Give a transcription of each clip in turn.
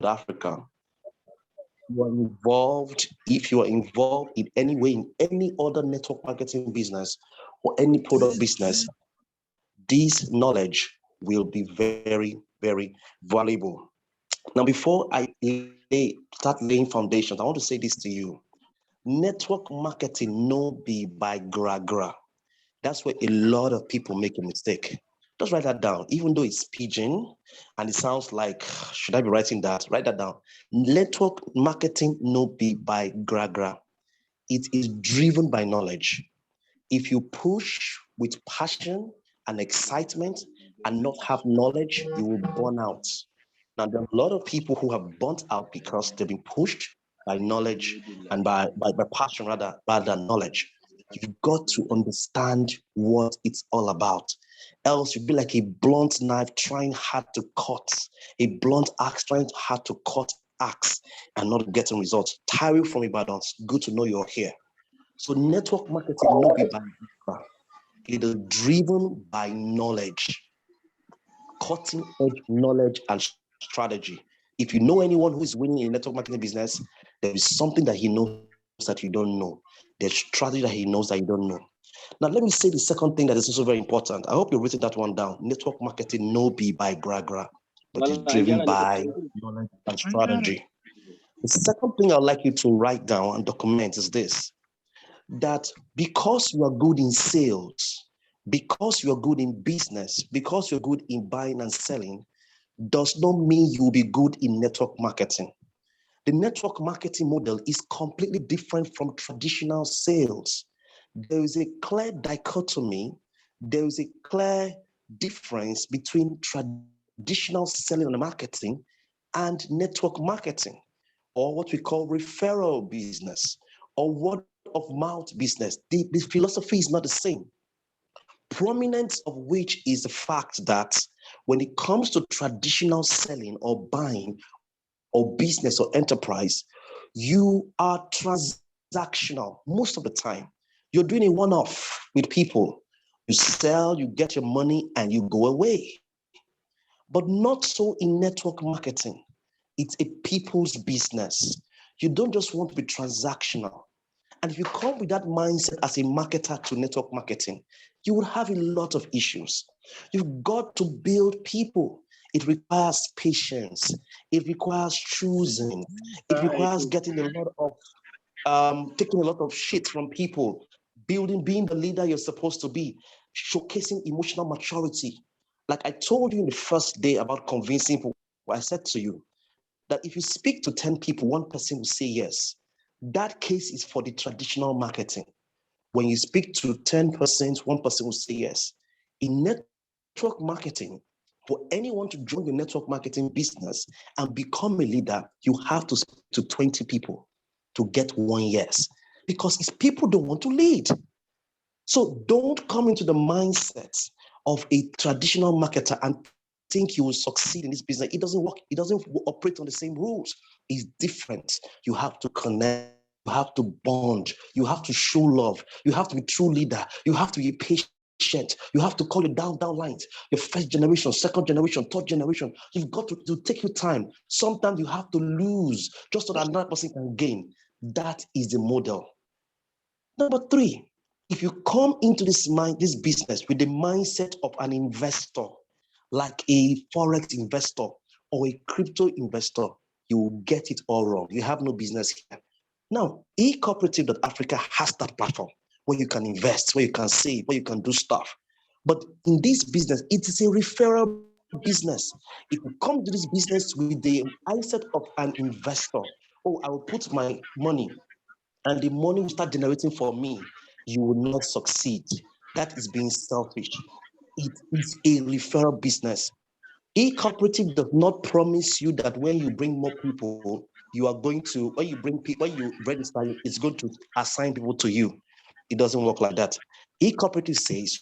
Africa, if you are involved in any way in any other network marketing business or any product business, this knowledge will be very, very valuable. Now, before I start laying foundations, I want to say this to you. Network marketing no be by gra. That's where a lot of people make a mistake. Just write that down. Even though it's pidgin and it sounds like, should I be writing that? Write that down. Network marketing no be by gra. It is driven by knowledge. If you push with passion and excitement and not have knowledge, you will burn out. Now, there are a lot of people who have burnt out because they've been pushed by knowledge and by passion rather than knowledge. You've got to understand what it's all about. Else you'll be like a blunt knife trying hard to cut, a blunt axe trying hard to cut axe and not getting results. Tyree from Ibadan, good to know you're here. So network marketing will not be by it is driven by knowledge, cutting edge knowledge and strategy. If you know anyone who is winning in network marketing business, there is something that he knows that you don't know. There's strategy that he knows that you don't know. Now, let me say the second thing that is also very important. I hope you've written that one down. Network marketing no be by gra, but is driven by knowledge and strategy. The second thing I'd like you to write down and document is this, that because you are good in sales, because you are good in business, because you're good in buying and selling, does not mean you will be good in network marketing. The network marketing model is completely different from traditional sales. There is a clear dichotomy, there is a clear difference between traditional selling and marketing and network marketing, or what we call referral business, or word of mouth business. The philosophy is not the same. Prominence of which is the fact that when it comes to traditional selling or buying or business or enterprise, you are transactional most of the time. You're doing a one-off with people. You sell, you get your money, and you go away. But not so in network marketing. It's a people's business. You don't just want to be transactional. And if you come with that mindset as a marketer to network marketing, you will have a lot of issues. You've got to build people. It requires patience. It requires choosing. It requires getting a lot of, taking a lot of shit from people, being the leader you're supposed to be, showcasing emotional maturity. Like I told you in the first day about convincing people, I said to you that if you speak to 10 people, one person will say yes. That case is for the traditional marketing. When you speak to 10%, one person will say yes. In network marketing, for anyone to join the network marketing business and become a leader, you have to speak to 20 people to get one yes. Because it's people don't want to lead. So don't come into the mindset of a traditional marketer and think you will succeed in this business. It doesn't work. It doesn't operate on the same rules. It's different. You have to connect. You have to bond. You have to show love. You have to be a true leader. You have to be patient. You have to call it down lines. Your first generation, second generation, third generation. You've got to take your time. Sometimes you have to lose just so that another person can gain. That is the model. Number three, if you come into this business with the mindset of an investor, like a forex investor or a crypto investor, you will get it all wrong. You have no business here. Now, ecooperative.africa has that platform where you can invest, where you can save, where you can do stuff. But in this business, it is a referral business. If you come to this business with the mindset of an investor, oh, I will put my money and the money will start generating for me, you will not succeed. That is being selfish. It is a referral business. E-cooperative does not promise you that when you bring more people, you are going to, when you register, it's going to assign people to you. It doesn't work like that. E-cooperative says,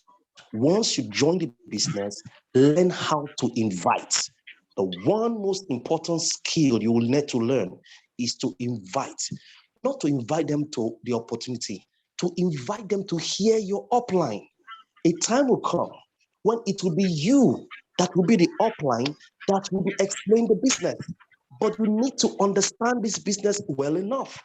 once you join the business, learn how to invite. The one most important skill you will need to learn is to invite, not to invite them to the opportunity, to invite them to hear your upline. A time will come when it will be you that will be the upline that will be explaining the business. but you need to understand this business well enough.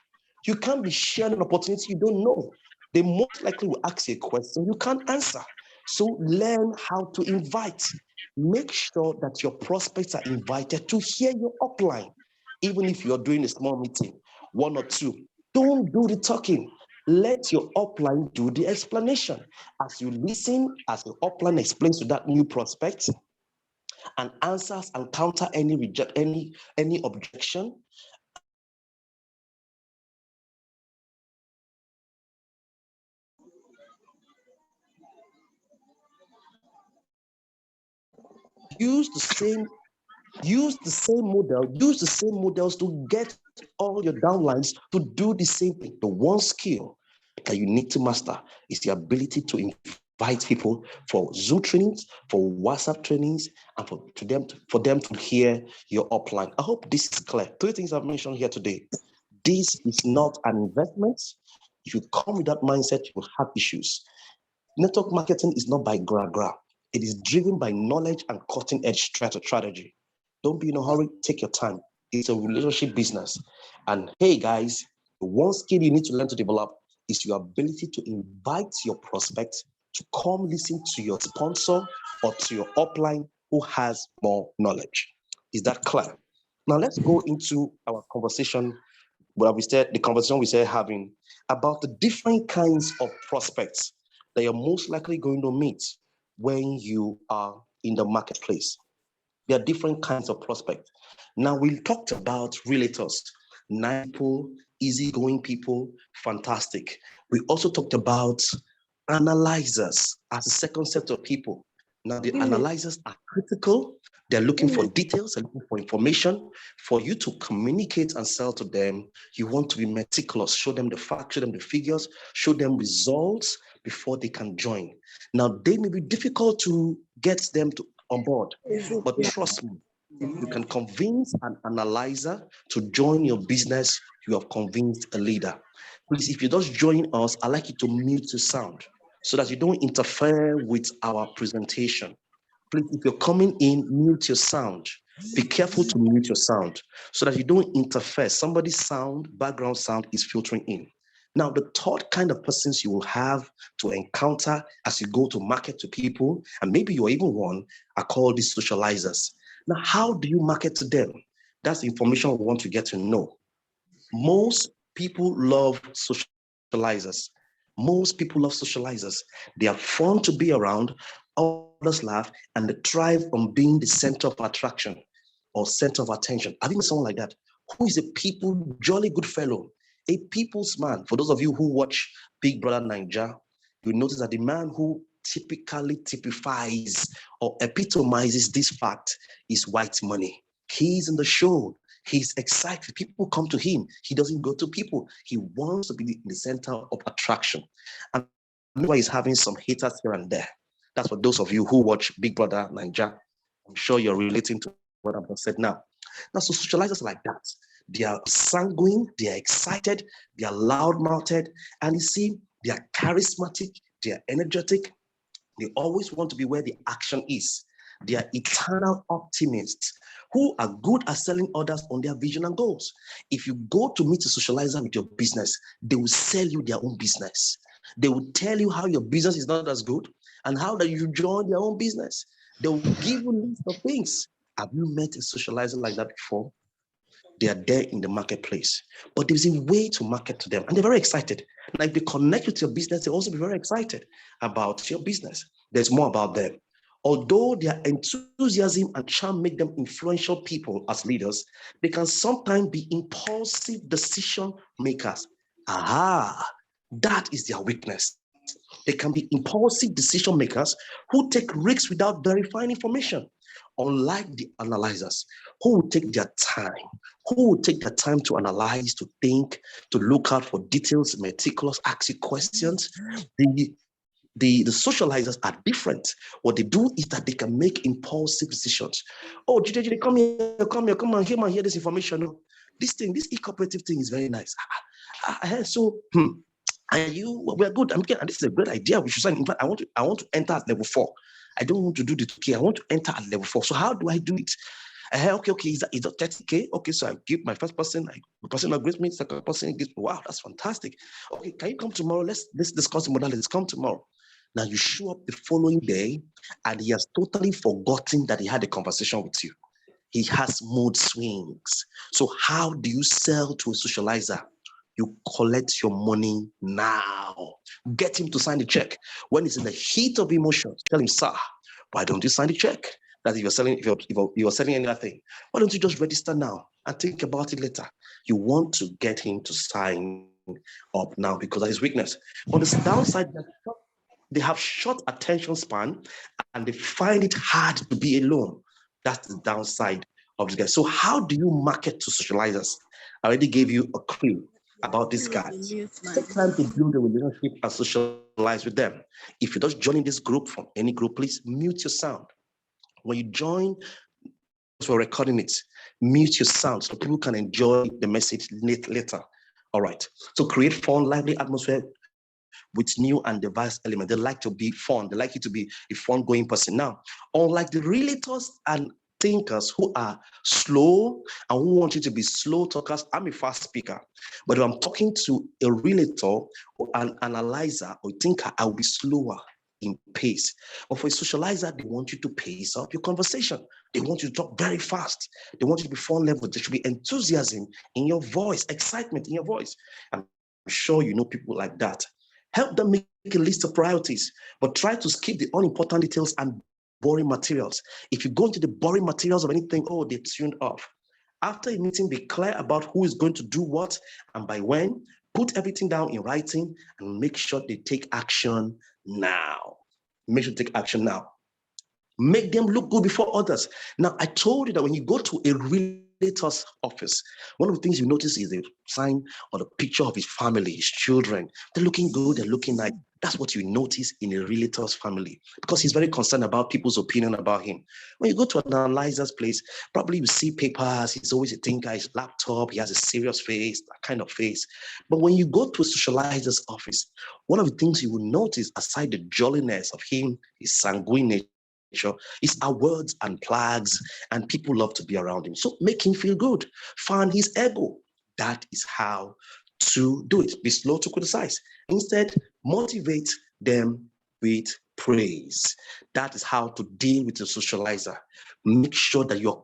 You can't be sharing an opportunity you don't know. They most likely will ask you a question you can't answer. So learn how to invite. Make sure that your prospects are invited to hear your upline. Even if you're doing a small meeting, one or two, don't do the talking. Let your upline do the explanation. As you listen, as the upline explains to that new prospect and answers and counter any objection, use the same models to get all your downlines to do the same thing. The one skill that you need to master is the ability to invite people for Zoom trainings, for WhatsApp trainings, and for them to hear your upline. I hope this is clear. 3 things I've mentioned here today. This is not an investment. If you come with that mindset, you will have issues. Network marketing is not by gra. It is driven by knowledge and cutting-edge strategy. Don't be in a hurry. Take your time. It's a relationship business. And hey, guys, the one skill you need to learn to develop is your ability to invite your prospects to come listen to your sponsor or to your upline who has more knowledge. Is that clear? Now let's go into our conversation. The conversation we started having about the different kinds of prospects that you're most likely going to meet when you are in the marketplace. There are different kinds of prospects. Now, we talked about realtors, nice people, easygoing people, fantastic. We also talked about analyzers as a second set of people. Now, the analyzers are critical. They're looking for details, they're looking for information. For you to communicate and sell to them, you want to be meticulous. Show them the facts, show them the figures, show them results before they can join. Now, they may be difficult to get them on board, but trust me, you can convince an analyzer to join your business. You have convinced a leader. Please, if you just join us, I'd like you to mute your sound so that you don't interfere with our presentation. Please, if you're coming in, mute your sound. Be careful to mute your sound so that you don't interfere. Somebody's sound, background sound is filtering in. Now, the third kind of persons you will have to encounter as you go to market to people, and maybe you're even one, are called the socializers. Now, how do you market to them? That's the information we want to get to know. Most people love socializers. Most people love socializers. They are fun to be around, others laugh, and they thrive on being the center of attraction or center of attention. Have you met someone like that? Who is a people, jolly good fellow, a people's man? For those of you who watch Big Brother Naija, you notice that the man who typically typifies or epitomizes this fact is white money. He's in the show. He's excited. People come to him. He doesn't go to people. He wants to be in the center of attraction. And that's why he's having some haters here and there. That's for those of you who watch Big Brother Naija. I'm sure you're relating to what I've said now. Now, so socializers like that. They are sanguine, they are excited, they are loud-mouthed, and you see, they are charismatic, they are energetic. They always want to be where the action is. They are eternal optimists who are good at selling others on their vision and goals. If you go to meet a socializer with your business, they will sell you their own business. They will tell you how your business is not as good and how that you join their own business. They will give you a list of things. Have you met a socializer like that before? They are there in the marketplace, but there's a way to market to them, and they're very excited. Now, if they connect with your business, they'll also be very excited about your business. There's more about them. Although their enthusiasm and charm make them influential people as leaders, they can sometimes be impulsive decision makers. That is their weakness. They can be impulsive decision makers who take risks without verifying information, unlike the analyzers who will take their time, to analyze, to think, to look out for details, meticulous, ask you questions. The socializers are different. What they do is that they can make impulsive decisions. Oh, JJ, come and hear this information. This ecooperative thing is very nice. We're good. And this is a great idea. We should sign. In fact, I want to enter at level 4. I don't want to do the 2K. I want to enter at level 4. So how do I do it? Okay, is that 30K? Okay, so I give my first person, the person agrees me, second person gives me, wow, that's fantastic. Okay, can you come tomorrow? Let's discuss the modalities. Come tomorrow. Now you show up the following day and he has totally forgotten that he had a conversation with you. He has mood swings. So how do you sell to a socializer? You collect your money now. Get him to sign the check. When he's in the heat of emotions, tell him, sir, why don't you sign the check? That if you're selling anything, why don't you just register now and think about it later? You want to get him to sign up now because of his weakness. On the downside, they have short attention span and they find it hard to be alone. That's the downside of this guy. So how do you market to socializers? I already gave you a clue about these guys. Take time to build a relationship and socialize with them. If you're just joining this group from any group, please mute your sound. When you join, we're recording it, mute your sound so people can enjoy the message later. All right. So create fun, lively atmosphere with new and diverse elements. They like to be fun. They like you to be a fun-going person. Now, unlike the realtors and thinkers who are slow and who want you to be slow talkers, I'm a fast speaker. But if I'm talking to a realtor or an analyzer or thinker, I'll be slower in pace. But for a socializer, they want you to pace up your conversation. They want you to talk very fast. They want you to be fun level. There should be enthusiasm in your voice, excitement in your voice. I'm sure you know people like that. Help them make a list of priorities, but try to skip the unimportant details and boring materials. If you go into the boring materials of anything, they're tuned off. After a meeting, be clear about who is going to do what and by when. Put everything down in writing and make sure they take action now. Make sure to take action now. Make them look good before others. Now, I told you that when you go to a realtor's office, one of the things you notice is the sign or the picture of his family, his children. They're looking good, they're looking nice. That's what you notice in a realtor's family because he's very concerned about people's opinion about him. When you go to an analyzer's place, probably you see papers, he's always a thinker, his laptop, he has a serious face, that kind of face. But when you go to a socializer's office, one of the things you will notice, aside the jolliness of him, his sanguine nature, it's our words and plagues, and people love to be around him. So make him feel good. Fan his ego. That is how to do it. Be slow to criticize. Instead, motivate them with praise. That is how to deal with the socializer. Make sure that you're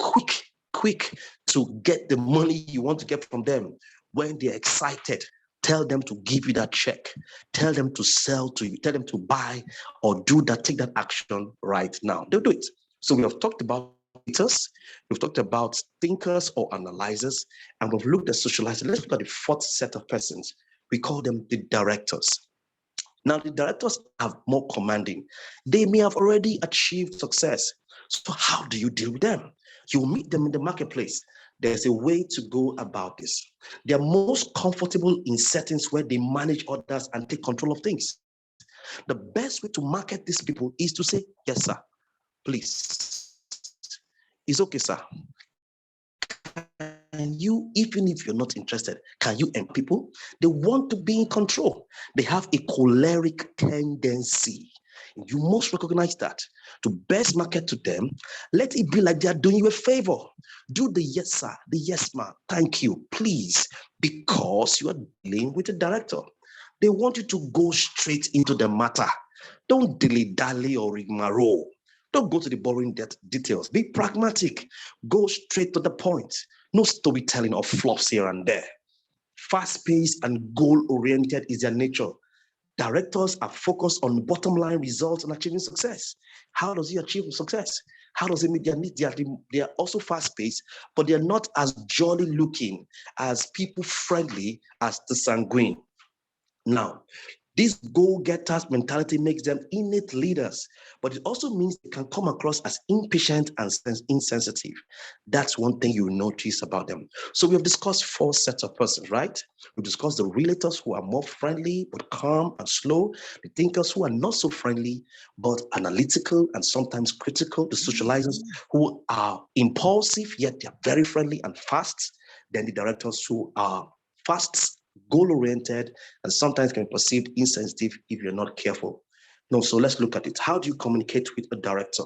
quick to get the money you want to get from them. When they're excited, tell them to give you that check. Tell them to sell to you. Tell them to buy or do that, take that action right now. They'll do it. So we have talked about thinkers, we've talked about thinkers or analyzers, and we've looked at socializers. Let's look at the fourth set of persons. We call them the directors. Now, the directors are more commanding. They may have already achieved success. So how do you deal with them? You meet them in the marketplace. There's a way to go about this. They're most comfortable in settings where they manage others and take control of things. The best way to market these people is to say, yes, sir, please. It's okay, sir. And you, even if you're not interested, can you empower people? They want to be in control. They have a choleric tendency. You must recognize that. To best market to them, let it be like they are doing you a favor. Do the yes, sir, the yes, ma'am, thank you, please, because you are dealing with a director. They want you to go straight into the matter. Don't dilly-dally or rigmarole. Don't go to the boring details. Be pragmatic. Go straight to the point. No storytelling or fluffs here and there. Fast-paced and goal-oriented is their nature. Directors are focused on bottom line results and achieving success. How does he achieve success? How does he meet their needs? They are also fast-paced, but they're not as jolly looking, as people-friendly as the sanguine. Now, this go-getters mentality makes them innate leaders, but it also means they can come across as impatient and insensitive. That's one thing you notice about them. So we have discussed 4 sets of persons, right? We've discussed the realtors who are more friendly, but calm and slow, the thinkers who are not so friendly, but analytical and sometimes critical, the socializers who are impulsive, yet they're very friendly and fast, then the directors who are fast, goal-oriented, and sometimes can be perceived insensitive if you're not careful. No, so let's look at it. How do you communicate with a director?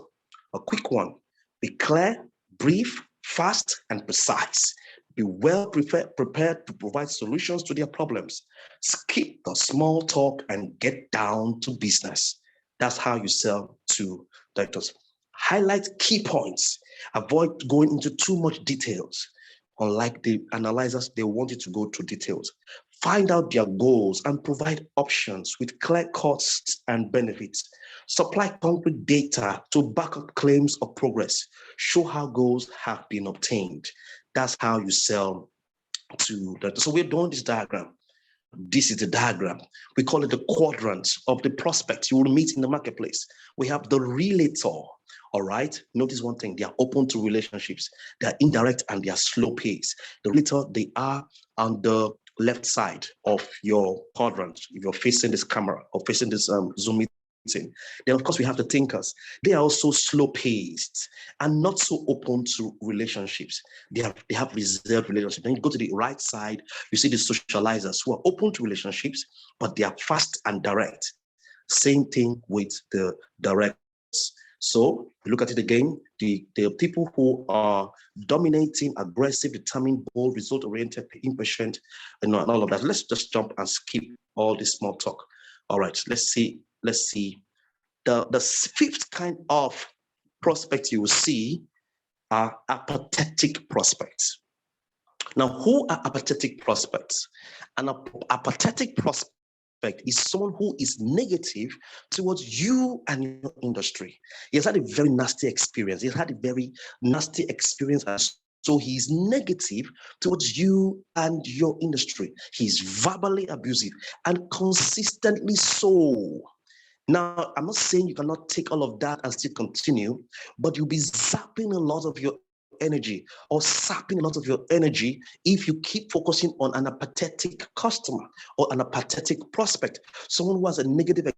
A quick one. Be clear, brief, fast and precise. Be well prepared to provide solutions to their problems. Skip the small talk and get down to business. That's how you sell to directors. Highlight key points. Avoid going into too much details. Unlike the analyzers, they want you to go to details. Find out their goals and provide options with clear costs and benefits. Supply concrete data to back up claims of progress. Show how goals have been obtained. That's how you sell to that. So we're doing this diagram. This is the diagram. We call it the quadrants of the prospects you will meet in the marketplace. We have the relator. All right. Notice one thing: they are open to relationships. They are indirect and they are slow pace. The relator, they are on the left side of your quadrant. If you're facing this camera or facing this Zoom meeting, then of course we have the thinkers. They are also slow paced and not so open to relationships. They have reserved relationships. Then you go to the right side, you see the socializers who are open to relationships, but they are fast and direct. Same thing with the directors. So look at it again. The people who are dominating, aggressive, determined, bold, result-oriented, impatient, and all of that. Let's just jump and skip all this small talk. All right, let's see. The fifth kind of prospect you will see are apathetic prospects. Now, who are apathetic prospects? An apathetic prospect is someone who is negative towards you and your industry. He has had a very nasty experience. He's had a very nasty experience, and so he's negative towards you and your industry. He's verbally abusive and consistently so. Now, I'm not saying you cannot take all of that and still continue, but you'll be zapping a lot of your energy or sapping a lot of your energy if you keep focusing on an apathetic customer or an apathetic prospect, someone who has a negative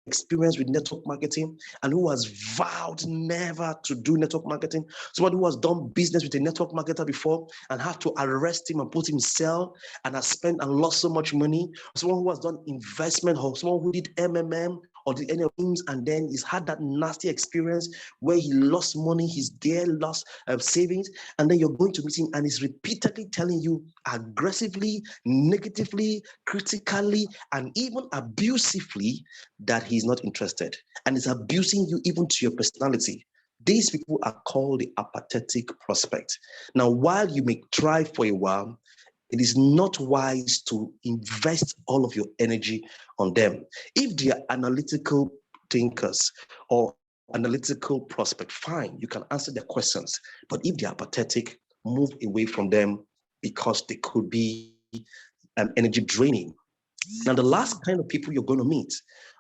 experience with network marketing and who has vowed never to do network marketing, someone who has done business with a network marketer before and had to arrest him and put him in cell and has spent and lost so much money, someone who has done investment, or someone who did MMM or did any of things and then he's had that nasty experience where he lost money, his dear lost savings, and then you're going to meet him and he's repeatedly telling you aggressively, negatively, critically, and even abusively that he's not interested and is abusing you even to your personality. These people are called the apathetic prospect. Now, while you may try for a while, it is not wise to invest all of your energy on them. If they are analytical thinkers or analytical prospect, fine, you can answer their questions. But if they are apathetic, move away from them because they could be energy draining. Now, the last kind of people you're going to meet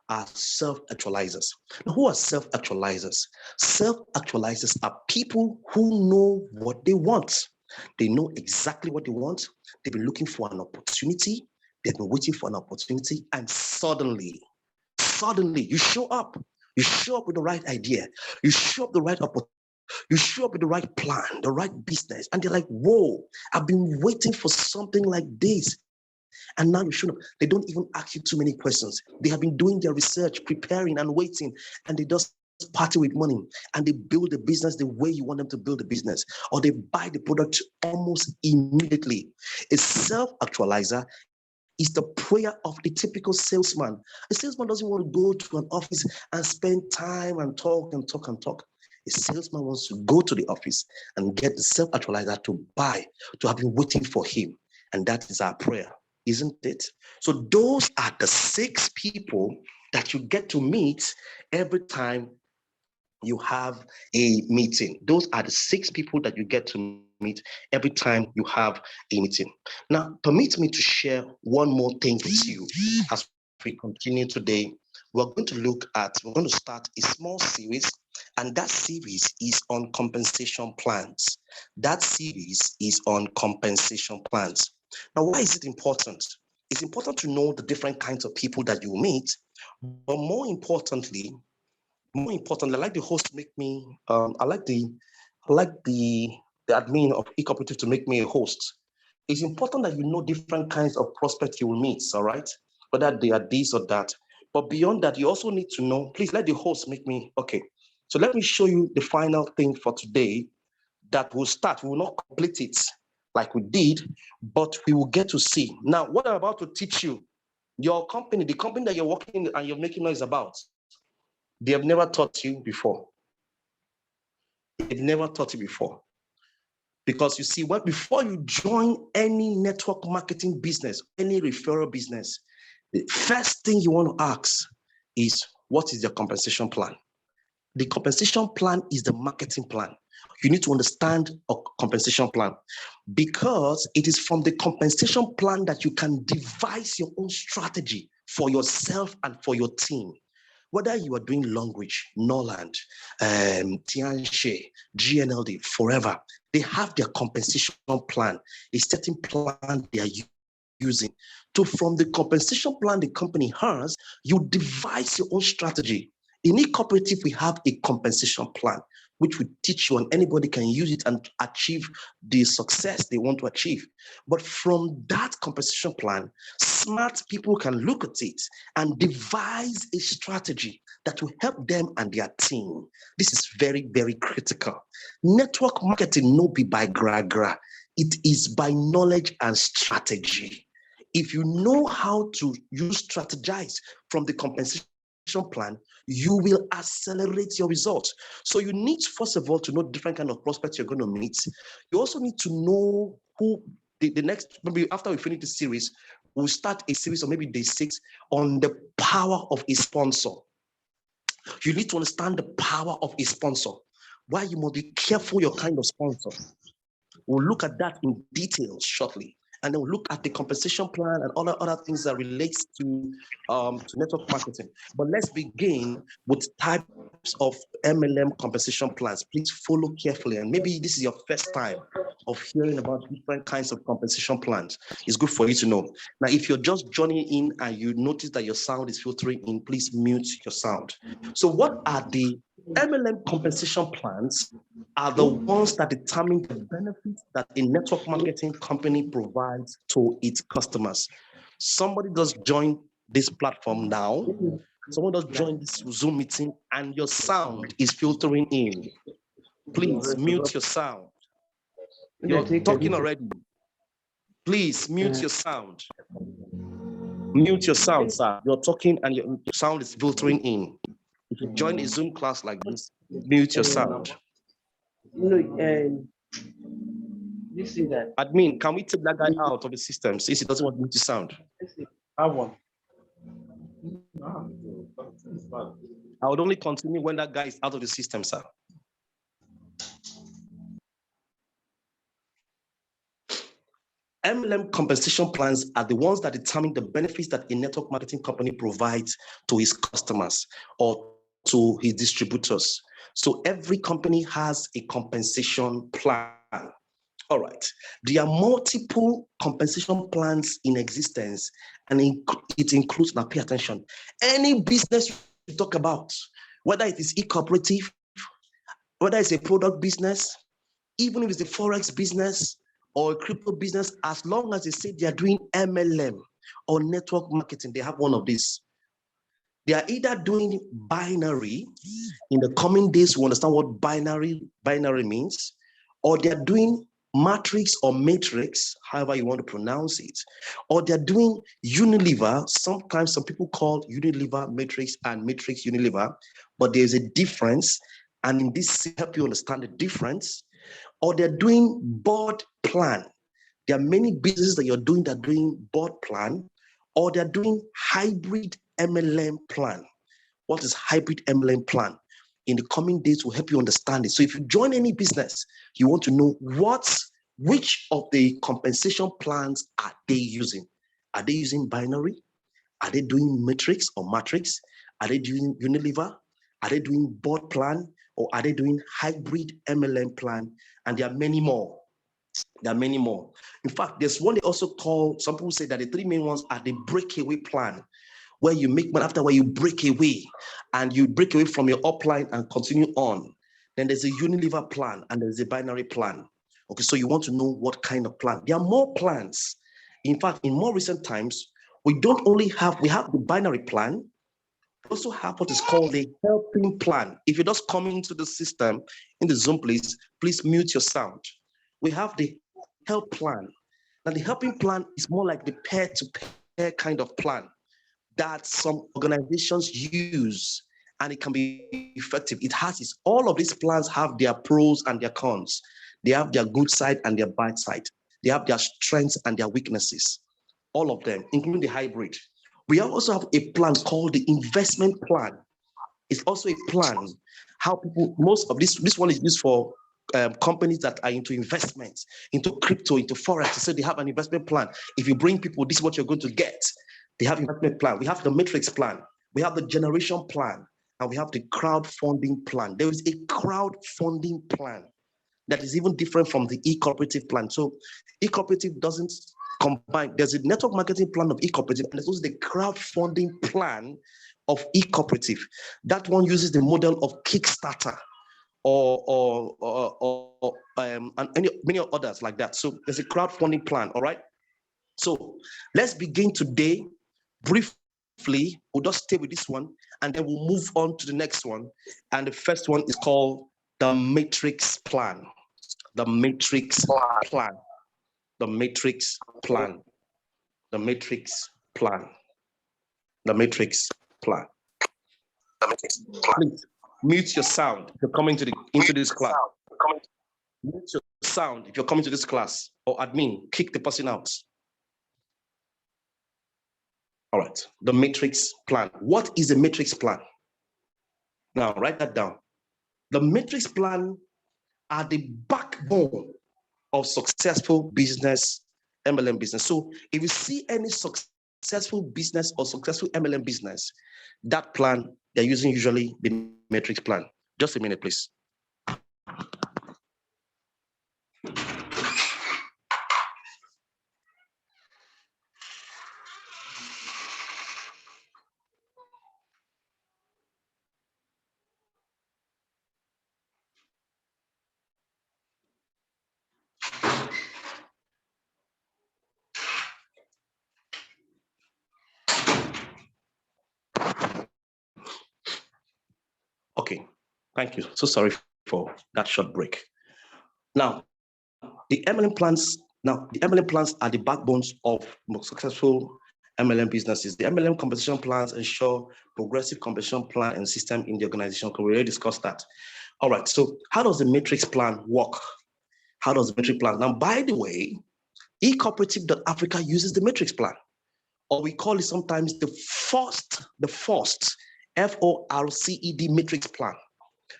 are self-actualizers. Now, who are self-actualizers? Self-actualizers are people who know what they want. They know exactly what they want. They've been looking for an opportunity. They've been waiting for an opportunity. And suddenly, you show up. You show up with the right idea. You show up the right opportunity. You show up with the right plan, the right business. And they're like, whoa, I've been waiting for something like this. And now you show up. They don't even ask you too many questions. They have been doing their research, preparing and waiting. And they just party with money and they build the business the way you want them to build the business, or they buy the product almost immediately. A self-actualizer is the prayer of the typical salesman. A salesman doesn't want to go to an office and spend time and talk. A salesman wants to go to the office and get the self-actualizer to buy, to have been waiting for him. And that is our prayer, isn't it? So those are the 6 people that you get to meet every time you have a meeting. Those are the 6 people that you get to meet every time you have a meeting. Now, permit me to share one more thing with you as we continue today. We're going to start a small series, and that series is on compensation plans. That series is on compensation plans. Now, why is it important? It's important to know the different kinds of people that you meet, but more importantly, I like the host to make me. I like the admin of eCooperative to make me a host. It's important that you know different kinds of prospects you will meet. All right, whether they are this or that. But beyond that, you also need to know. Please let the host make me. Okay, so let me show you the final thing for today. that will start. We will not complete it like we did, but we will get to see. Now, what I'm about to teach you, your company, the company that you're working and you're making noise about, they have never taught you before. They've never taught you before. Because you see, before you join any network marketing business, any referral business, the first thing you want to ask is, what is your compensation plan? The compensation plan is the marketing plan. You need to understand a compensation plan, because it is from the compensation plan that you can devise your own strategy for yourself and for your team. Whether you are doing Longreach, Norland, Tianche, GNLD, forever, they have their compensation plan, a certain plan they are using. So from the compensation plan the company has, you devise your own strategy. In eCooperative, we have a compensation plan, which we teach you, and anybody can use it and achieve the success they want to achieve. But from that compensation plan, smart people can look at it and devise a strategy that will help them and their team. This is very, very critical. Network marketing no be by gra-gra. It is by knowledge and strategy. If you know how to strategize from the compensation plan, you will accelerate your results. So you need, first of all, to know different kind of prospects you're going to meet. You also need to know who the next, maybe after we finish this series, we'll start a series, or maybe day 6, on the power of a sponsor. You need to understand the power of a sponsor. Why you must be careful your kind of sponsor. We'll look at that in detail shortly. And then we'll look at the compensation plan and other things that relates to network marketing. But let's begin with types of MLM compensation plans. Please follow carefully. And maybe this is your first time of hearing about different kinds of compensation plans. It's good for you to know. Now, if you're just joining in and you notice that your sound is filtering in, please mute your sound. So what are the MLM compensation plans? Are the ones that determine the benefits that a network marketing company provides to its customers. Somebody does join this platform now. Someone does join this Zoom meeting and your sound is filtering in. Please mute your sound. You're talking already. Please mute your sound. Mute your sound, sir. You're talking and your sound is filtering in. If you join a Zoom class like this, mute your sound. You see that? Admin, can we take that guy out of the system since he doesn't want me to sound? I want. I would only continue when that guy is out of the system, sir. MLM compensation plans are the ones that determine the benefits that a network marketing company provides to his customers or to his distributors. So every company has a compensation plan. All right. There are multiple compensation plans in existence, and it includes, now pay attention, any business you talk about, whether it is eCooperative, whether it's a product business, even if it's a Forex business or a crypto business, as long as they say they are doing MLM or network marketing, they have one of these. They are either doing binary. In the coming days, we understand what binary means, or they are doing matrix or matrix, however you want to pronounce it, or they're doing Unilever. Sometimes some people call Unilever matrix and matrix Unilever, but there's a difference. And in this, help you understand the difference. Or they're doing board plan. There are many businesses that you're doing that are doing board plan, or they're doing hybrid MLM plan. What is hybrid MLM plan? In the coming days, will help you understand it. So if you join any business, you want to know which of the compensation plans are they using? Are they using binary? Are they doing matrix or matrix? Are they doing Unilever? Are they doing board plan? Or are they doing hybrid MLM plan? And there are many more. There are many more. In fact, there's one they also call, some people say that the 3 main ones are the breakaway plan, where you make money after where you break away, and you break away from your upline and continue on. Then there's a Unilever plan and there's a binary plan. Okay, so you want to know what kind of plan. There are more plans. In fact, in more recent times, we have the binary plan, We also have what is called the helping plan. If you just come into the system, in the Zoom, please mute your sound. We have the help plan. Now, the helping plan is more like the peer-to-peer kind of plan that some organizations use, and it can be effective. All of these plans have their pros and their cons. They have their good side and their bad side. They have their strengths and their weaknesses, all of them, including the hybrid. We also have a plan called the investment plan. It's also a plan how people, most of this one is used for companies that are into investments, into crypto, into forex. So they have an investment plan. If you bring people, this is what you're going to get. They have investment plan. We have the matrix plan. We have the generation plan, and we have the crowdfunding plan. There is a crowdfunding plan that is even different from the eCooperative plan. So eCooperative doesn't combine. There's a network marketing plan of eCooperative, and there's also the crowdfunding plan of eCooperative. That one uses the model of Kickstarter and many others like that. So there's a crowdfunding plan, all right? So let's begin today. Briefly, we'll just stay with this one, and then we'll move on to the next one. And the first one is called the matrix plan. The matrix plan. The matrix plan. The matrix plan. The matrix plan. The matrix plan. Please mute your sound if you're coming into this class. Mute your sound if you're coming to this class, or admin, kick the person out. All right, the matrix plan. What is a matrix plan? Now, write that down. The matrix plan are the backbone of successful business, MLM business. So if you see any successful business or successful MLM business, that plan, they're using usually the matrix plan. Just a minute, please. Okay, thank you. So sorry for that short break. Now, the MLM plans are the backbones of most successful MLM businesses. The MLM compensation plans ensure progressive compensation plan and system in the organization. We already discussed that. All right, so how does the matrix plan work? How does the matrix plan? Now, by the way, ecooperative.africa uses the matrix plan, or we call it sometimes the first FORCED matrix plan.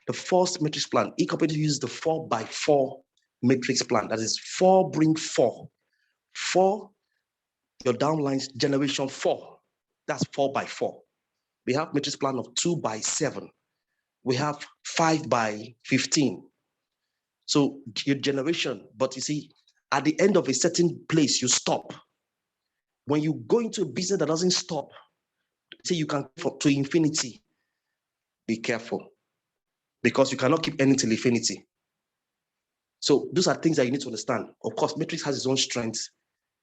The first matrix plan. eCooperative uses the 4x4 matrix plan. That is 4 bring 4. 4, your downlines, generation 4. That's 4x4. We have matrix plan of 2x7. We have 5x15. So your generation, but you see, at the end of a certain place, you stop. When you go into a business that doesn't stop, say you can to infinity, be careful, because you cannot keep earning till infinity. So those are things that you need to understand. Of course, matrix has its own strengths.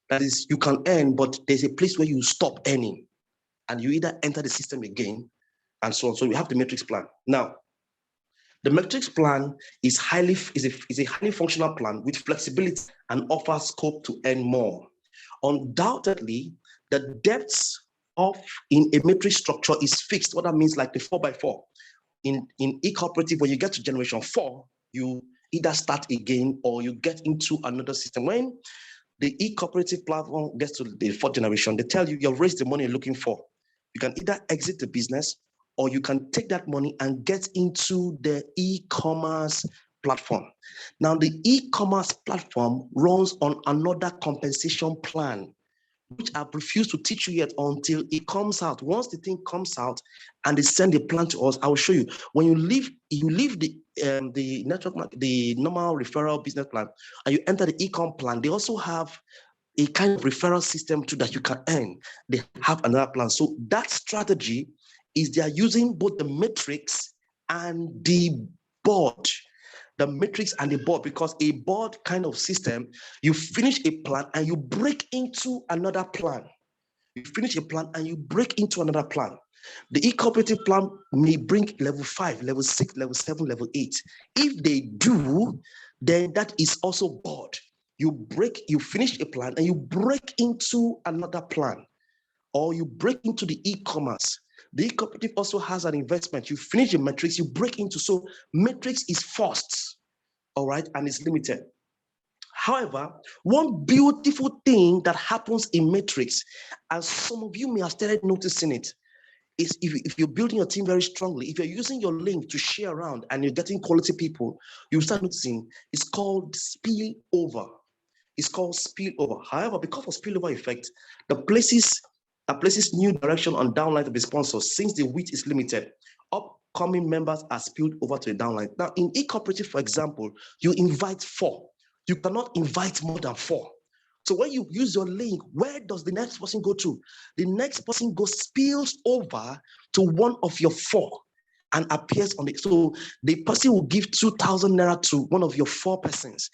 That is, you can earn, but there's a place where you stop earning, and you either enter the system again, and so on. So we have the matrix plan. Now, the matrix plan is a highly functional plan with flexibility and offers scope to earn more. Undoubtedly, the depths in a matrix structure is fixed. What that means, like the 4x4. In eCooperative, when you get to generation 4, you either start again or you get into another system. When the eCooperative platform gets to the 4th generation, they tell you you've raised the money you're looking for. You can either exit the business or you can take that money and get into the eCommerce platform. Now, the eCommerce platform runs on another compensation plan, which I've refused to teach you yet until it comes out. Once the thing comes out and they send a plan to us, I will show you. When you leave the network, the normal referral business plan, and you enter the eCom plan, they also have a kind of referral system too that you can earn. They have another plan. So that strategy is they are using both the matrix and the board. The matrix and the board, because a board kind of system, you finish a plan and you break into another plan. You finish a plan and you break into another plan. The e-cooperative plan may bring level 5, level 6, level 7, level 8. If they do, then that is also God. You finish a plan and you break into another plan, or you break into the e-commerce. The e-cooperative also has an investment. You finish the matrix, you break into, so matrix is first, all right, and it's limited. However, one beautiful thing that happens in matrix, and some of you may have started noticing it, is if you're building your team very strongly, if you're using your link to share around and you're getting quality people, you start noticing it's called spillover. It's called spillover. However, because of spillover effect, the places new direction on downline to be sponsored since the width is limited. Upcoming members are spilled over to the downline. Now, in eCooperative, for example, you invite 4. You cannot invite more than 4. So when you use your link, where does the next person go to? The next person spills over to one of your 4 and appears on it. So the person will give 2,000 naira to one of your 4 persons.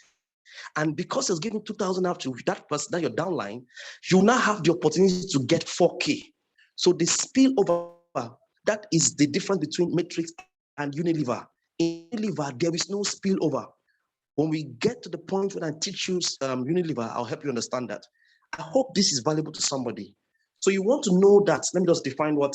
And because it's giving 2,000 naira to that person, that your downline, you now have the opportunity to get 4K. So the spillover, that is the difference between Matrix and Unilever. In Unilever, there is no spillover. When we get to the point when I teach you Unilever, I'll help you understand that. I hope this is valuable to somebody. So you want to know that. Let me just define what.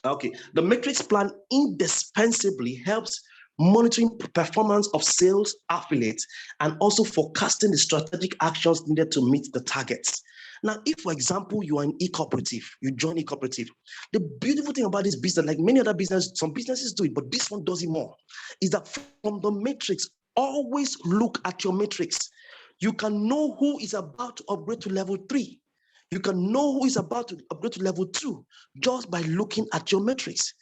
Okay, the matrix plan indispensably helps monitoring performance of sales affiliates and also forecasting the strategic actions needed to meet the targets. Now, if, for example, you are an e-cooperative, you join e-cooperative, the beautiful thing about this business, like many other businesses, some businesses do it, but this one does it more, is that from the matrix, always look at your matrix. You can know who is about to upgrade to level 3. You can know who is about to upgrade to level 2 just by looking at your metrics.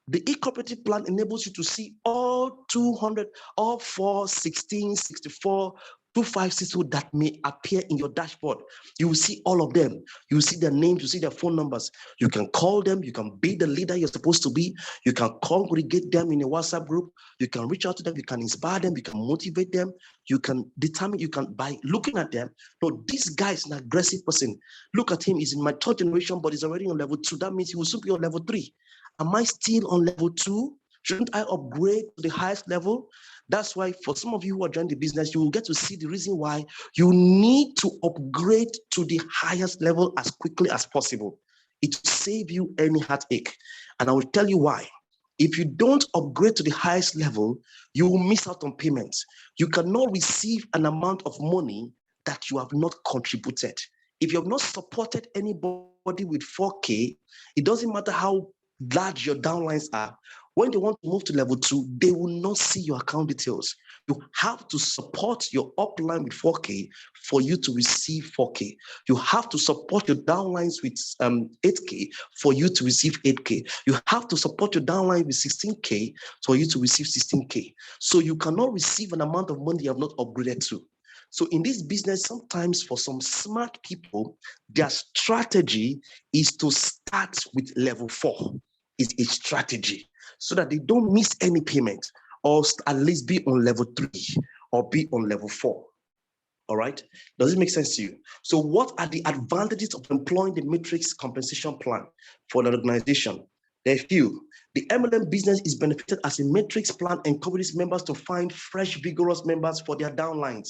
The e-cooperative plan enables you to see all 200, all 4, 16, 64, 256 that may appear in your dashboard. You will see all of them. You will see their names, you see their phone numbers. You can call them, you can be the leader you're supposed to be. You can congregate them in a WhatsApp group. You can reach out to them, you can inspire them, you can motivate them. You can determine, you can, by looking at them, no, this guy is an aggressive person. Look at him, he's in my 3rd generation, but he's already on level 2. That means he will soon be on level 3. Am I still on level 2? Shouldn't I upgrade to the highest level? That's why for some of you who are joining the business, you will get to see the reason why you need to upgrade to the highest level as quickly as possible. It will save you any heartache. And I will tell you why. If you don't upgrade to the highest level, you will miss out on payments. You cannot receive an amount of money that you have not contributed. If you have not supported anybody with 4K, it doesn't matter how large your downlines are. When they want to move to level 2, they will not see your account details. You have to support your upline with 4K for you to receive 4K. You have to support your downlines with 8K for you to receive 8K. You have to support your downline with 16K for you to receive 16K. So you cannot receive an amount of money you have not upgraded to. So in this business, sometimes for some smart people, their strategy is to start with level 4. It's a strategy so that they don't miss any payment, or at least be on level 3 or be on level 4. All right? Does it make sense to you? So what are the advantages of employing the matrix compensation plan for an organization? There are few. The MLM business is benefited as a matrix plan encourages members to find fresh, vigorous members for their downlines.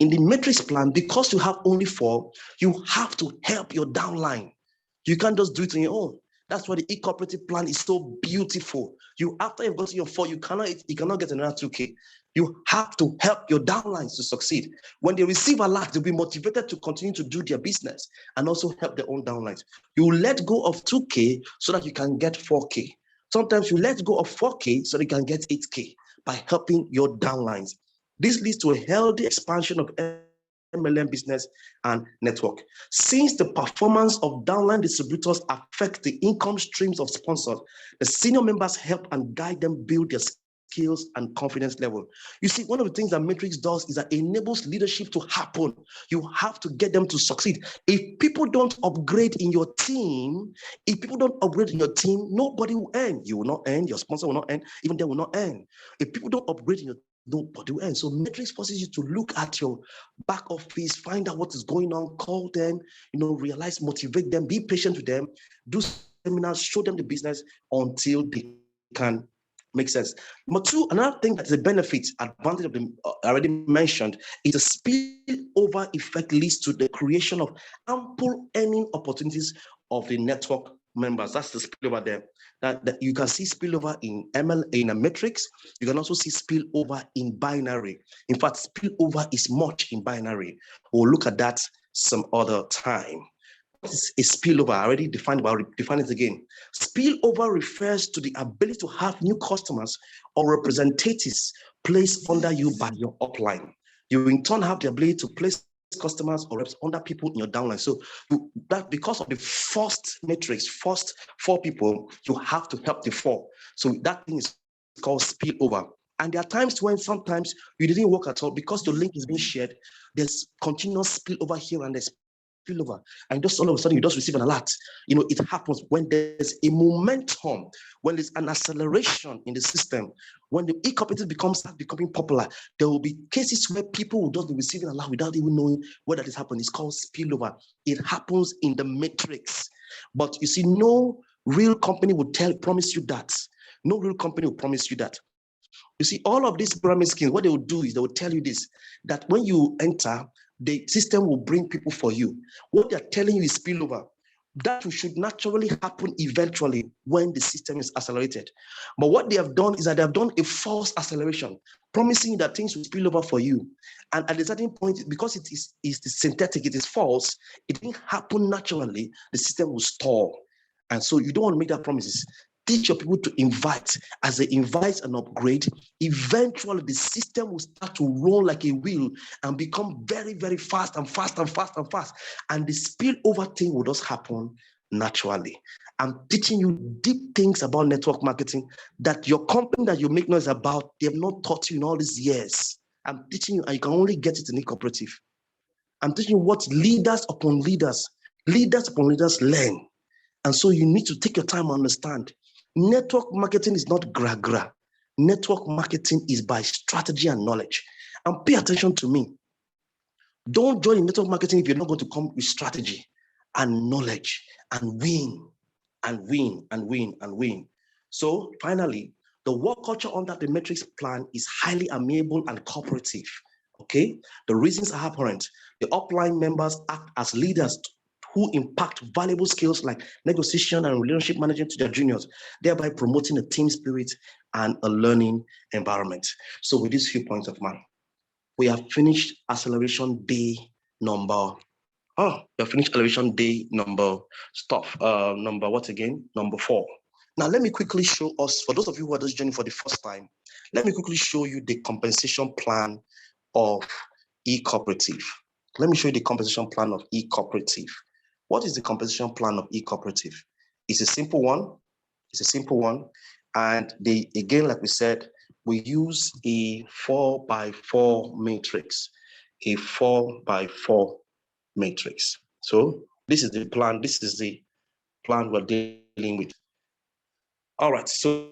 In the matrix plan, because you have only 4, you have to help your downline. You can't just do it on your own. That's why the e-cooperative plan is so beautiful. After you've gotten your 4, you cannot get another 2K. You have to help your downlines to succeed. When they receive a lot, they'll be motivated to continue to do their business and also help their own downlines. You let go of 2K so that you can get 4K. Sometimes you let go of 4K so that you can get 8K by helping your downlines. This leads to a healthy expansion of MLM business and network. Since the performance of downline distributors affect the income streams of sponsors, the senior members help and guide them build their skills and confidence level. You see, one of the things that Matrix does is that it enables leadership to happen. You have to get them to succeed. If people don't upgrade in your team, nobody will earn. You will not earn, your sponsor will not earn, even they will not earn. If people don't upgrade in your nobody will end. So Matrix forces you to look at your back office, find out what is going on, call them, realize, motivate them, be patient with them, do seminars, show them the business until they can make sense. Number two, another thing that's a benefit, advantage of the already mentioned, is a spillover effect leads to the creation of ample earning opportunities of the network members. That's the spillover there. That you can see spillover in ML in a matrix. You can also see spillover in binary. In fact, spillover is much in binary. We'll look at that some other time. What is a spillover? I already defined it again. Spillover refers to the ability to have new customers or representatives placed under you by your upline. You in turn have the ability to place customers or reps under people in your downline. So that because of the first matrix, first 4 people, you have to help the 4. So that thing is called spillover. And there are times when sometimes you didn't work at all because your link is being shared. There's continuous spillover here and there's spillover, and just all of a sudden you just receive an alert. It happens when there's a momentum, when there's an acceleration in the system, when the e-cooperative start becoming popular. There will be cases where people will just be receiving an alert without even knowing what that is happening. It's called spillover. It happens in the matrix, but you see, no real company will promise you that. No real company will promise you that. You see, all of these pyramid schemes, what they will do is they will tell you this, that when you enter, the system will bring people for you. What they're telling you is spillover. That should naturally happen eventually when the system is accelerated. But what they have done is that they have done a false acceleration, promising that things will spill over for you. And at a certain point, because it is synthetic, it is false, it didn't happen naturally, the system will stall. And so you don't want to make that promises. Teach your people to invite. As they invite and upgrade, eventually the system will start to roll like a wheel and become very, very fast and fast and fast and fast. And the spillover thing will just happen naturally. I'm teaching you deep things about network marketing that your company that you make noise about, they have not taught you in all these years. I'm teaching you, and you can only get it in eCooperative. I'm teaching you what leaders upon leaders learn. And so you need to take your time and understand. Network marketing is not gra-gra. Network marketing is by strategy and knowledge. And pay attention to me. Don't join network marketing if you're not going to come with strategy and knowledge and win and win and win and win. So finally, the work culture under the metrics plan is highly amiable and cooperative. Okay, the reasons are apparent. The upline members act as leaders who impact valuable skills like negotiation and relationship management to their juniors, thereby promoting a team spirit and a learning environment. So with these few points of mine, we have finished acceleration day number. We have finished acceleration day number number 4. Now let me quickly show us, for those of you who are just joining for the first time, let me quickly show you the compensation plan of eCooperative. Let me show you the compensation plan of eCooperative. What is the compensation plan of eCooperative? It's a simple one. It's a simple one. And again, like we said, we use a 4x4 matrix. A 4x4 matrix. So this is the plan. This is the plan we're dealing with. All right. So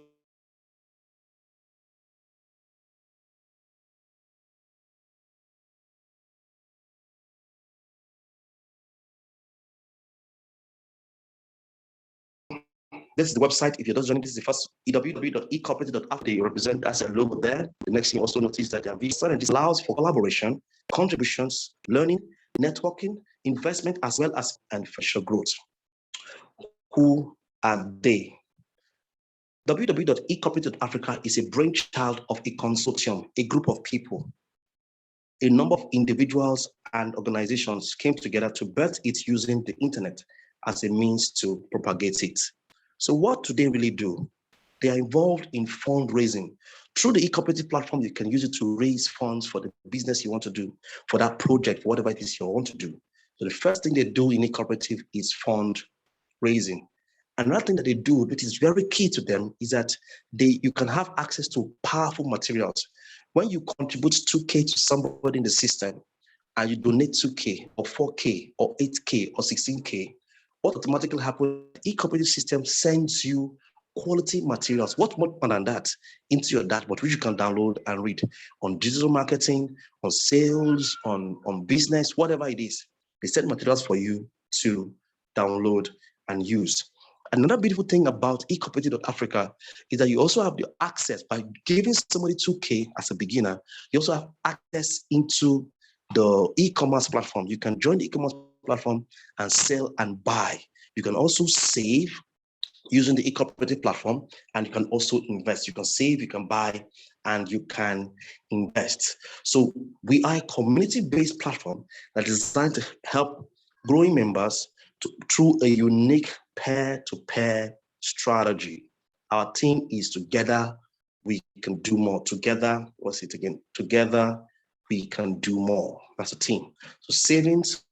this is the website. If you're just joining, this is the first www.ecooperative.africa. They represent as a logo there. The next thing, also notice that their visa, and this allows for collaboration, contributions, learning, networking, investment, as well as future growth. Who are they? www.ecooperative.africa is a brainchild of a consortium, a group of people. A number of individuals and organizations came together to birth it using the internet as a means to propagate it. So what do they really do? They are involved in fundraising. Through the eCooperative platform, you can use it to raise funds for the business you want to do, for that project, for whatever it is you want to do. So the first thing they do in eCooperative is fundraising. Another thing that they do, which is very key to them, is that you can have access to powerful materials. When you contribute 2K to somebody in the system, and you donate 2K or 4K or 8K or 16K, what automatically happens, the eCooperative system sends you quality materials, what more than that, into your dashboard, which you can download and read on digital marketing, on sales, on business, whatever it is. They send materials for you to download and use. Another beautiful thing about ecooperative.africa is that you also have the access by giving somebody 2K as a beginner. You also have access into the e-commerce platform. You can join the e-commerce platform and sell and buy. You can also save using the ecooperative platform, and you can also invest. You can save, you can buy, and you can invest. So we are a community-based platform that is designed to help growing members through a unique pair-to-pair strategy. Our team is together, we can do more. Together, what's it again? Together, we can do more. That's a team. So savings,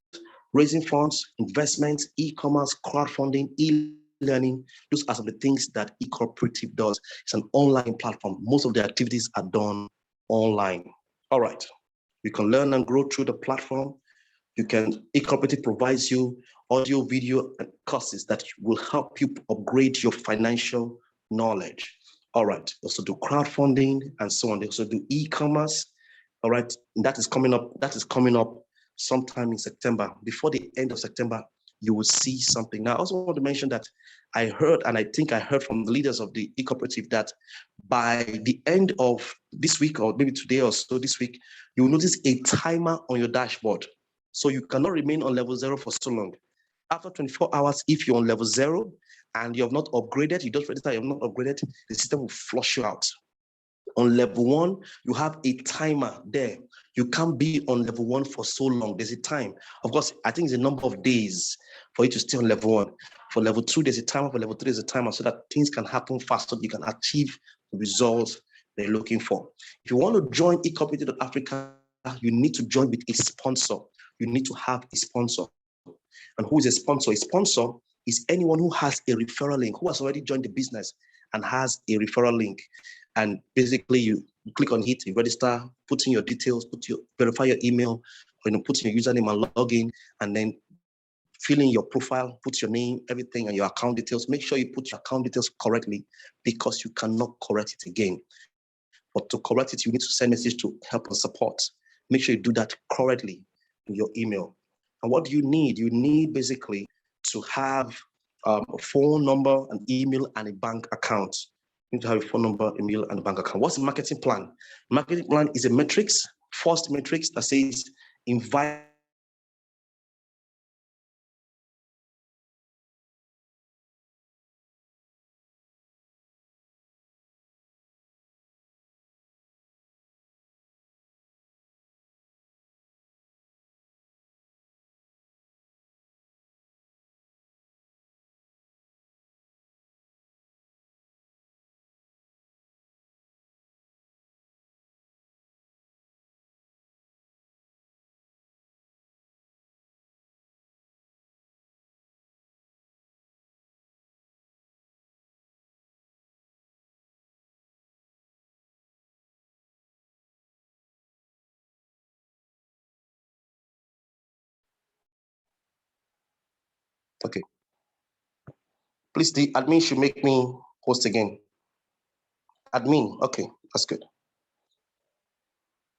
raising funds, investments, e-commerce, crowdfunding, e-learning, those are some of the things that eCooperative does. It's an online platform. Most of the activities are done online. All right. You can learn and grow through the platform. eCooperative provides you audio, video, and courses that will help you upgrade your financial knowledge. All right. Also do crowdfunding and so on. They also do e-commerce. All right. And that is coming up. That is coming up sometime in September. Before the end of September, you will see something. Now, I also want to mention that I heard, and I think I heard from the leaders of the eCooperative, that by the end of this week, or maybe today or so this week, you will notice a timer on your dashboard. So you cannot remain on level 0 for so long. After 24 hours, if you're on level 0 and you have not upgraded, you just register, you have not upgraded, the system will flush you out. On level 1, you have a timer there. You can't be on level 1 for so long. There's a time. Of course, I think it's a number of days for you to stay on level 1. For level 2, there's a timer. For level 3, there's a timer, so that things can happen faster. You can achieve the results they're looking for. If you want to join eCooperative.Africa, you need to join with a sponsor. You need to have a sponsor. And who is a sponsor? A sponsor is anyone who has a referral link, who has already joined the business and has a referral link. And basically, you click on it, you register, put in your details, verify your email, or put in your username and login, and then fill in your profile, put your name, everything, and your account details. Make sure you put your account details correctly, because you cannot correct it again. But to correct it, you need to send a message to help and support. Make sure you do that correctly in your email. And what do you need? You need basically to have a phone number, an email, and a bank account. You need to have a phone number, email, and a bank account. What's the marketing plan? Marketing plan is a matrix, first matrix that says invite Okay. Please, the admin should make me host again. Admin, okay, that's good.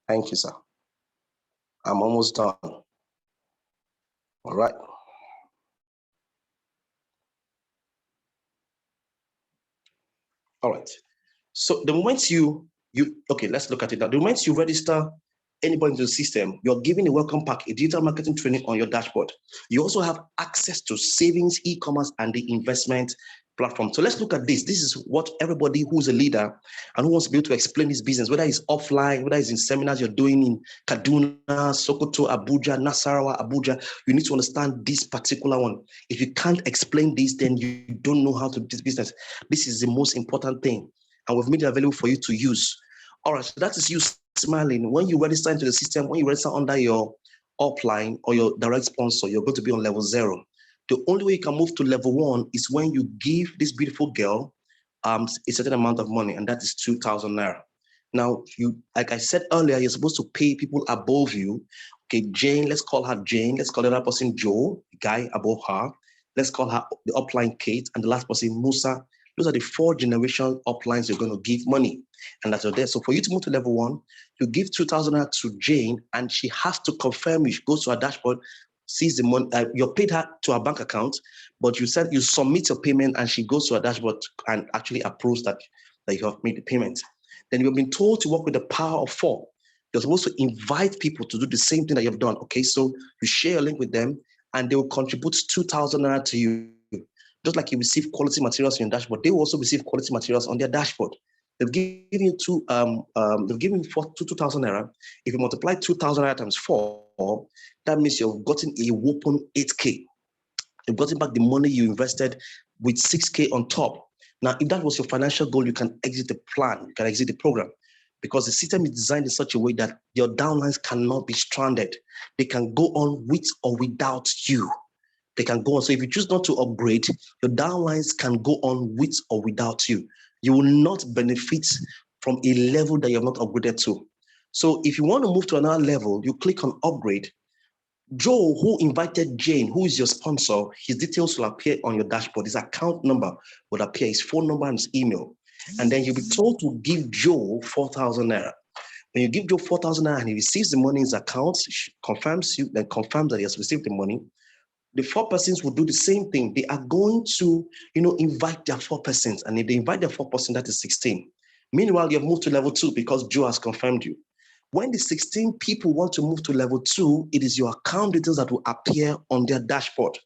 Thank you, sir. I'm almost done. All right. All right. So the moment okay, let's look at it now. The moment you register anybody into the system, you're given a welcome pack, a digital marketing training on your dashboard. You also have access to savings, e-commerce, and the investment platform. So let's look at this. This is what everybody who's a leader and who wants to be able to explain this business, whether it's offline, whether it's in seminars you're doing in Kaduna, Sokoto, Abuja, Nasarawa, Abuja, you need to understand this particular one. If you can't explain this, then you don't know how to do this business. This is the most important thing, and we've made it available for you to use. All right, so that is you smiling. When you register into the system, when you register under your upline or your direct sponsor, you're going to be on level 0. The only way you can move to level 1 is when you give this beautiful girl a certain amount of money, and that is 2,000 naira. Now, like I said earlier, you're supposed to pay people above you. Okay, Jane, let's call her Jane. Let's call the other person Joe, the guy above her. Let's call her the upline Kate, and the last person Musa. Those are the 4 generation uplines you're going to give money, and that's there. So for you to move to level 1, you give 2,000 to Jane, and she has to confirm you. She goes to her dashboard, sees the money, you paid her to her bank account, but you said you submit your payment and she goes to her dashboard and actually approves that you have made the payment. Then you've been told to work with the power of 4. You're supposed to invite people to do the same thing that you've done. Okay, so you share a link with them and they will contribute 2,000 naira to you. Just like you receive quality materials on your dashboard, they will also receive quality materials on their dashboard. They've given you 2,000 naira. If you multiply 2,000 naira times 4, that means you've gotten a whopping 8K. You've gotten back the money you invested with 6K on top. Now, if that was your financial goal, you can exit the plan, you can exit the program, because the system is designed in such a way that your downlines cannot be stranded. They can go on with or without you. They can go on. So if you choose not to upgrade, your downlines can go on with or without you. You will not benefit from a level that you have not upgraded to. So if you want to move to another level, you click on upgrade. Joe, who invited Jane, who is your sponsor, his details will appear on your dashboard. His account number will appear, his phone number and his email. And then you'll be told to give Joe 4,000 naira. When you give Joe 4,000 naira and he receives the money in his account, confirms that he has received the money, the 4 persons will do the same thing. They are going to, invite their 4 persons. And if they invite their 4 persons, that is 16. Meanwhile, you have moved to level 2 because Joe has confirmed you. When the 16 people want to move to level 2, it is your account details that will appear on their dashboard.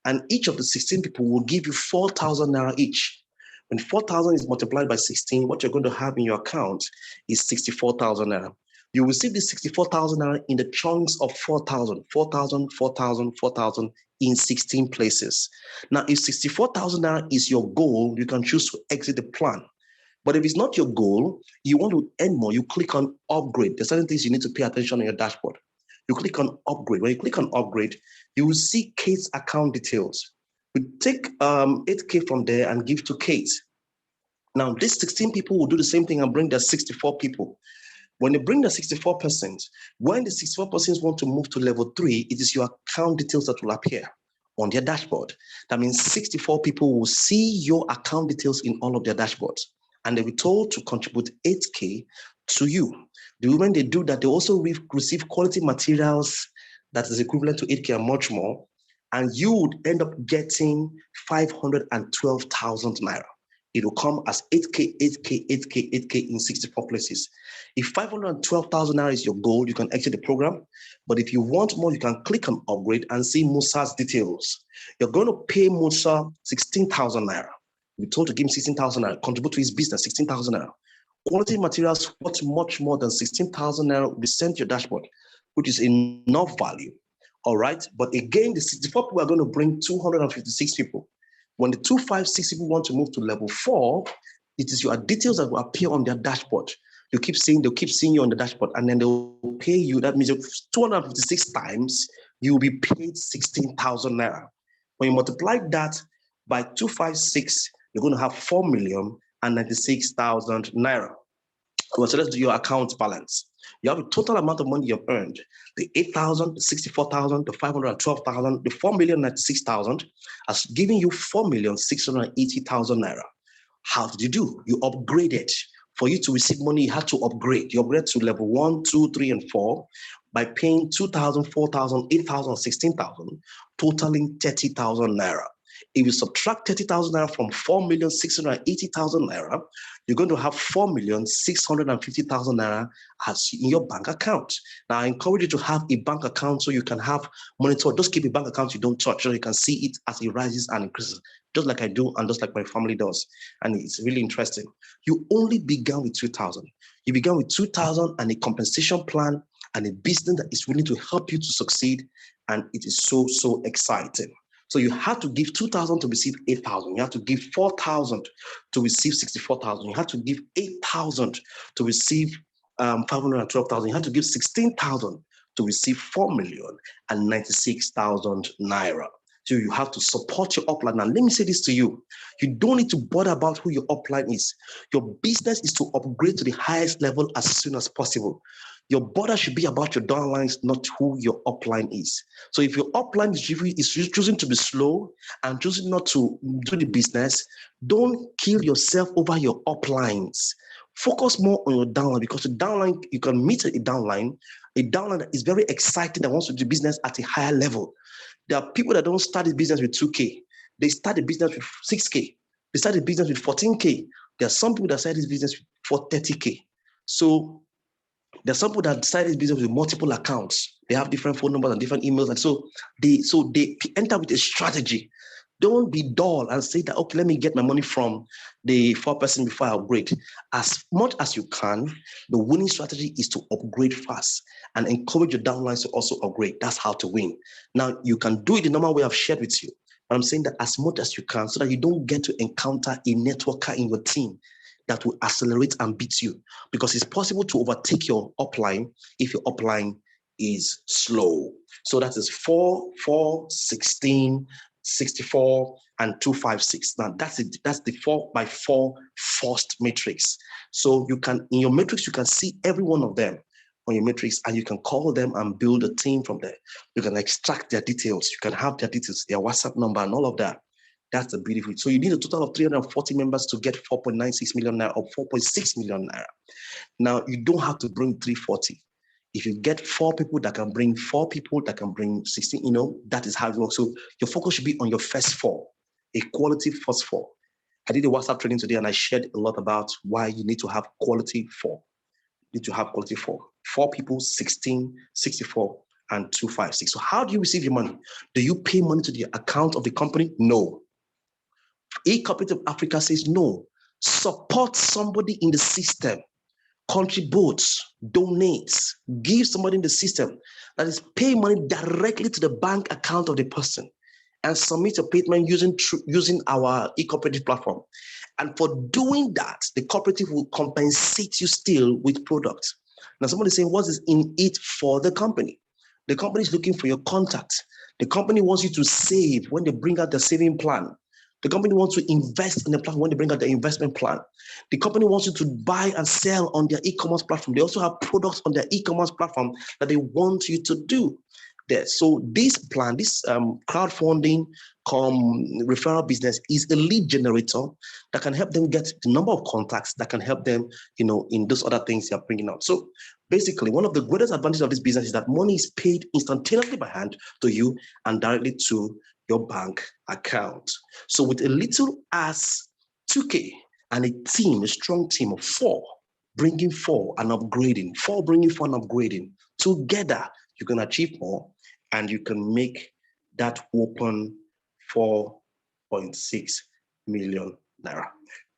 And each of the 16 people will give you 4,000 naira each. When 4,000 is multiplied by 16, what you're going to have in your account is 64,000 naira. You will see this 64,000 naira in the chunks of 4,000, 4,000, 4,000, 4,000 in 16 places. Now, if 64,000 naira is your goal, you can choose to exit the plan. But if it's not your goal, you want to earn more, you click on upgrade. There's certain things you need to pay attention on your dashboard. You click on upgrade. When you click on upgrade, you will see Kate's account details. We take 8K from there and give to Kate. Now, these 16 people will do the same thing and bring their 64 people. When they bring the 64%, when the 64 persons want to move to level 3, it is your account details that will appear on their dashboard. That means 64 people will see your account details in all of their dashboards. And they'll be told to contribute 8K to you. When they do that, they also receive quality materials that is equivalent to 8K and much more. And you would end up getting 512,000 naira. It will come as 8K, 8K, 8K, 8K in 64 places. If 512,000 naira is your goal, you can exit the program. But if you want more, you can click on upgrade and see Musa's details. You're going to pay Musa 16,000 naira. You're told to give him 16,000 naira, contribute to his business, 16,000 naira. Quality materials worth much more than 16,000 naira will be sent to your dashboard, which is enough value. All right. But again, the 64 people are going to bring 256 people. When the 256 people want to move to level 4, it is your details that will appear on their dashboard. They'll keep seeing you on the dashboard, and then they'll pay you. That means 256 times you will be paid 16,000 naira. When you multiply that by 256, you're going to have 4,096,000 naira. Well, so let's do your account balance. You have a total amount of money you've earned. The 8,000, the 64,000, the 512,000, the 4,096,000 has given you 4,680,000 naira. How did you do? You upgraded. For you to receive money, you had to upgrade. You upgrade to level 1, 2, 3, and 4 by paying 2,000, 4,000, 8,000, 16,000, totaling 30,000 naira. If you subtract 30,000 naira from 4,680,000 naira, you're going to have 4,650,000 naira as in your bank account. Now, I encourage you to have a bank account so you can have monitor. Just keep a bank account you don't touch so you can see it as it rises and increases, just like I do and just like my family does. And it's really interesting. You only began with 2,000. You began with 2,000 and a compensation plan and a business that is willing to help you to succeed. And it is so, so exciting. So you have to give 2,000 to receive 8,000. You have to give 4,000 to receive 64,000. You have to give 8,000 to receive 512,000. You have to give 16,000 to receive 4,096,000 naira. So you have to support your upline. Now, let me say this to you. You don't need to bother about who your upline is. Your business is to upgrade to the highest level as soon as possible. Your border should be about your downlines, not who your upline is. So if your upline is choosing to be slow and choosing not to do the business, don't kill yourself over your uplines. Focus more on your downline, because the downline, you can meet a downline A downline that is very excited that wants to do business at a higher level. There are people that don't start a business with 2K. They start a business with 6K. They start a business with 14K. There are some people that start this business for 30K. So there are some people that start this business with multiple accounts. They have different phone numbers and different emails. And so they enter with a strategy. Don't be dull and say that, okay, let me get my money from the 4% before I upgrade. As much as you can, the winning strategy is to upgrade fast and encourage your downlines to also upgrade. That's how to win. Now, you can do it the normal way I've shared with you. But I'm saying that as much as you can so that you don't get to encounter a networker in your team that will accelerate and beat you, because it's possible to overtake your upline if your upline is slow. So that is 4, 4, 16, 64, and 256. Now that's it. That's the 4x4 first matrix. So you can, in your matrix, you can see every one of them on your matrix, and you can call them and build a team from there. You can extract their details. You can have their details, their WhatsApp number, and all of that. That's the beauty of it. So you need a total of 340 members to get 4.96 million naira or 4.6 million naira. Now you don't have to bring 340. If you get 4 people that can bring 4 people that can bring 16, that is how it works. So your focus should be on your first 4, a quality first 4. I did a WhatsApp training today and I shared a lot about why you need to have quality 4. You need to have quality 4. 4 people, 16, 64, and 256. So how do you receive your money? Do you pay money to the account of the company? No. eCooperative.africa says no. Support somebody in the system. Contribute, donate, give somebody in the system. That is, pay money directly to the bank account of the person and submit a payment using our eCooperative platform. And for doing that, the cooperative will compensate you still with products. Now, somebody saying, what is in it for the company? The company is looking for your contact. The company wants you to save when they bring out the saving plan. The company wants to invest in the platform when they bring out the investment plan. The company wants you to buy and sell on their e-commerce platform. They also have products on their e-commerce platform that they want you to do there. So this plan, this crowdfunding referral business is a lead generator that can help them get the number of contacts that can help them, in those other things you're bringing out. So basically, one of the greatest advantages of this business is that money is paid instantaneously by hand to you and directly to your bank account. So with a little as 2K and a strong team of 4, bringing 4 and upgrading, 4 bringing 4 and upgrading, together you can achieve more and you can make that open 4.6 million naira.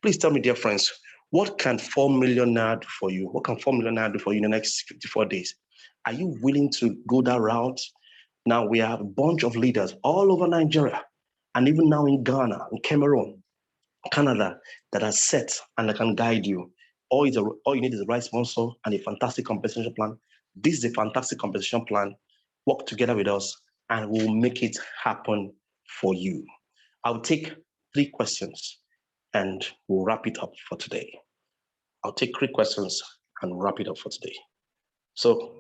Please tell me, dear friends, what can 4 million naira do for you? What can 4 million naira do for you in the next 54 days? Are you willing to go that route? Now we have a bunch of leaders all over Nigeria and even now in Ghana, in Cameroon, Canada, that are set and that can guide you. All you need is the right sponsor and a fantastic compensation plan. This is a fantastic compensation plan. Work together with us and we'll make it happen for you. I'll take 3 questions and we'll wrap it up for today. I'll take 3 questions and wrap it up for today. So